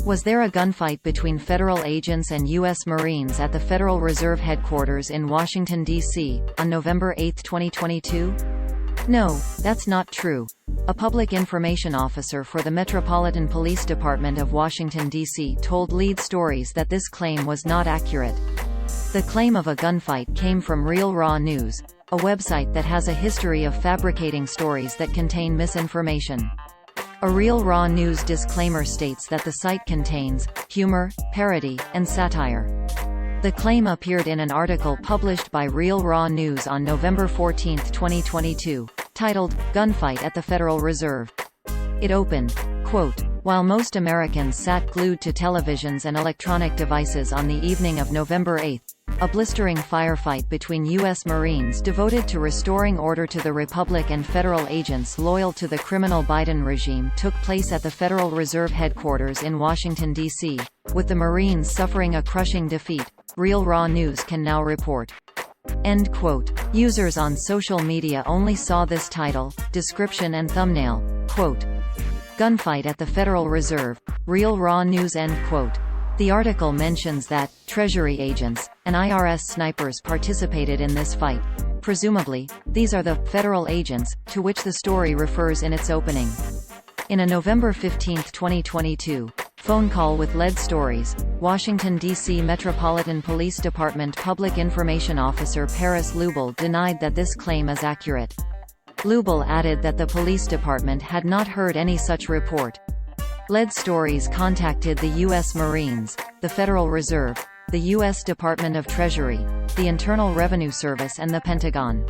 Was there a gunfight between federal agents and U.S. Marines at the Federal Reserve Headquarters in Washington, D.C., on November 8, 2022? No, that's not true. A public information officer for the Metropolitan Police Department of Washington, D.C. told Lead Stories that this claim was not accurate. The claim of a gunfight came from Real Raw News, a website that has a history of fabricating stories that contain misinformation. A Real Raw News disclaimer states that the site contains humor, parody, and satire. The claim appeared in an article published by Real Raw News on November 14, 2022, titled, "Gunfight at the Federal Reserve." It opened, quote, "While most Americans sat glued to televisions and electronic devices on the evening of November 8, a blistering firefight between U.S. Marines devoted to restoring order to the Republic and federal agents loyal to the criminal Biden regime took place at the Federal Reserve Headquarters in Washington, D.C., with the Marines suffering a crushing defeat," Real Raw News can now report. End quote. Users on social media only saw this title, description and thumbnail, quote, "Gunfight at the Federal Reserve, Real Raw News," end quote. The article mentions that Treasury agents and IRS snipers participated in this fight. Presumably, these are the federal agents to which the story refers in its opening. In a November 15, 2022, phone call with Lead Stories, Washington, D.C. Metropolitan Police Department Public Information Officer Paris Lubel denied that this claim is accurate. Lubel added that the police department had not heard any such report. Lead Stories contacted the U.S. Marines, the Federal Reserve, the U.S. Department of Treasury, the Internal Revenue Service and the Pentagon.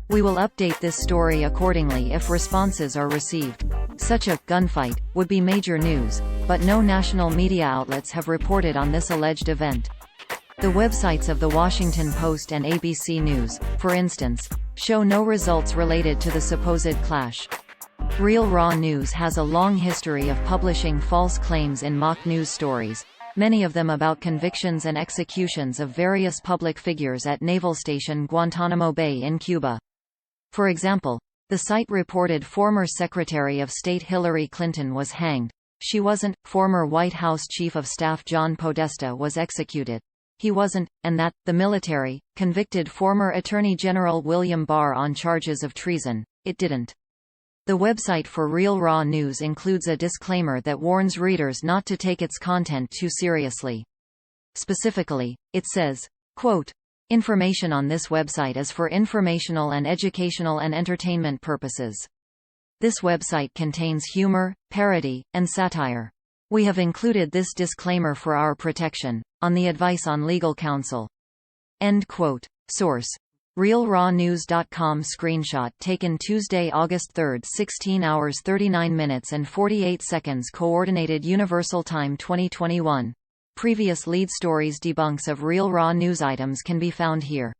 We will update this story accordingly if responses are received. Such a gunfight would be major news, but no national media outlets have reported on this alleged event. The websites of The Washington Post and ABC News, for instance, show no results related to the supposed clash. Real Raw News has a long history of publishing false claims in mock news stories, many of them about convictions and executions of various public figures at Naval Station Guantanamo Bay in Cuba. For example, the site reported former Secretary of State Hillary Clinton was hanged. She wasn't. Former White House Chief of Staff John Podesta was executed. He wasn't, and that the military convicted former Attorney General William Barr on charges of treason. It didn't. The website for Real Raw News includes a disclaimer that warns readers not to take its content too seriously. Specifically, it says, quote, "Information on this website is for informational and educational and entertainment purposes. This website contains humor, parody, and satire. We have included this disclaimer for our protection, on the advice on legal counsel." End quote. Source: RealRawNews.com. Screenshot taken Tuesday, August 3, 16 hours 39 minutes and 48 seconds. Coordinated Universal Time 2021. Previous Lead Stories debunks of Real Raw News items can be found here.